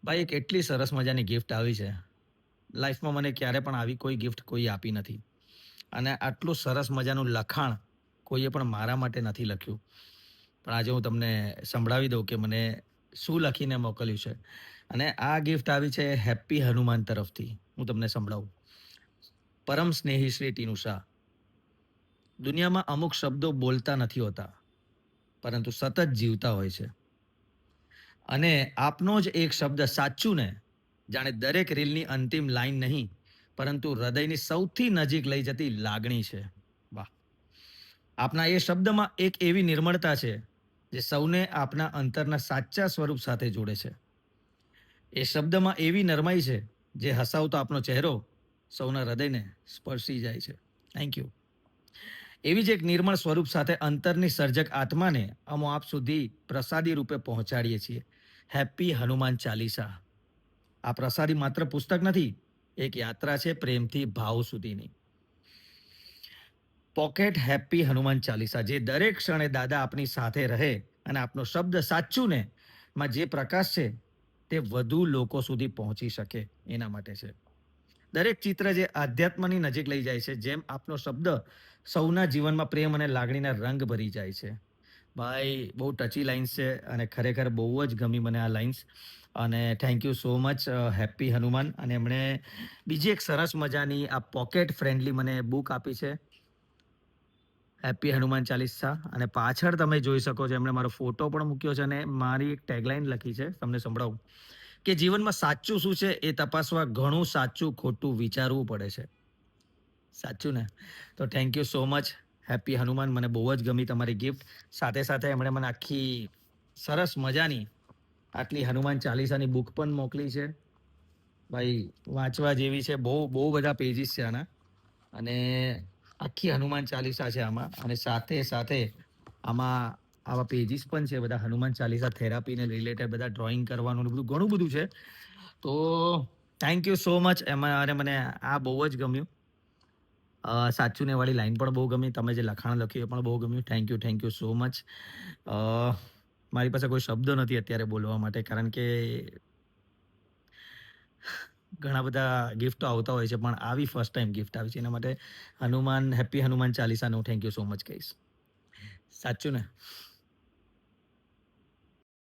ભાઈ એક એટલી સરસ મજાની ગિફ્ટ આવી છે. લાઈફમાં મને ક્યારે પણ આવી કોઈ ગિફ્ટ કોઈ આપી નથી. અને આટલું સરસ મજાનું લખાણ કોઈએ પણ મારા માટે નથી લખ્યું. પણ આજે હું તમને સંભળાવી દઉં કે મને શું લખીને મોકલ્યું છે. અને આ ગિફ્ટ આવી છે હેપી હનુમાન તરફથી. હું તમને સંભળાવું. પરમ સ્નેહી શ્રી ટીનુ શાહ. દુનિયામાં અમુક શબ્દો બોલતા નથી હોતા, પરંતુ સતત જીવતા હોય છે. અને આપનો જ એક શબ્દ સાચું ને, જાણે દરેક રીલની અંતિમ લાઈન નહીં, પરંતુ હૃદયની સૌથી નજીક લઈ જતી લાગણી છે. વાહ! આપના એ શબ્દમાં એક એવી નિર્મળતા છે, જે સૌને આપના અંતરના સાચા સ્વરૂપ સાથે જોડે છે. એ શબ્દમાં એવી નરમાઈ છે, જે હસાવતો આપનો ચહેરો સૌના હૃદયને સ્પર્શી જાય છે. Thank you. એવી જ એક નિર્મળ સ્વરૂપ સાથે અંતરની સર્જક આત્માને અમો આપ સુધી પ્રસાદી રૂપે પહોંચાડીએ છીએ. હેપી હનુમાન ચાલીસા. આ પ્રસાદી માત્ર પુસ્તક નથી, એક યાત્રા છે પ્રેમથી ભાવ સુધીની. પોકેટ હેપી હનુમાન ચાલીસા, જે દરેક ક્ષણે દાદા આપની સાથે રહે અને આપનો શબ્દ સાચું ને માં જે પ્રકાશ છે તે વધુ લોકો સુધી પહોંચી શકે એના માટે છે. દરેક ચિત્ર જે આધ્યાત્મની નજીક લઈ જાય છે, જેમ આપનો શબ્દ સૌના જીવનમાં પ્રેમ અને લાગણીના રંગ ભરી જાય છે. ભાઈ બહુ ટચી લાઇન્સ છે અને ખરેખર બહુ જ ગમી મને આ લાઇન્સ. અને thank you so much happy Hanuman. અને એમણે બીજી એક સરસ મજાની આ પોકેટ ફ્રેન્ડલી મને બુક આપી છે, હેપી હનુમાન ચાલીસા. અને પાછળ તમે જોઈ શકો છો એમણે મારો ફોટો પણ મૂક્યો છે અને મારી એક ટેગલાઇન લખી છે, તમને સંભળાવું કે જીવનમાં સાચું શું છે એ તપાસવા ઘણું સાચું ખોટું વિચારવું પડે છે. સાચું ને? તો thank you so much happy Hanuman. મને બહુ જ ગમી તમારી ગિફ્ટ. સાથે સાથે એમણે મને આખી સરસ મજાની આટલી હનુમાન ચાલીસાની બુક પણ મોકલી છે. ભાઈ વાંચવા જેવી છે. બહુ બહુ બધા પેજીસ છે આના. અને આખી હનુમાન ચાલીસા છે આમાં. અને સાથે સાથે આમાં આવા પેજીસ પણ છે બધા હનુમાન ચાલીસા થેરાપીને રિલેટેડ, બધા ડ્રોઈંગ કરવાનું બધું ઘણું બધું છે. તો થેન્ક યુ સો મચ એમાં. અને મને આ બહુ જ ગમ્યું. સાચું ને વાળી લાઈન પણ બહુ ગમી. તમે જે લખાણ લખ્યું એ પણ બહુ ગમ્યું. Thank you so much. મારી પાસે કોઈ શબ્દ નથી અત્યારે બોલવા માટે, કારણ કે ઘણા બધા ગિફ્ટો આવતા હોય છે, પણ આવી ફર્સ્ટ ટાઈમ ગિફ્ટ આવી છે. એના માટે હેપી હનુમાન ચાલીસાનું થેન્ક યુ સો મચ કહીશ. સાચું ને?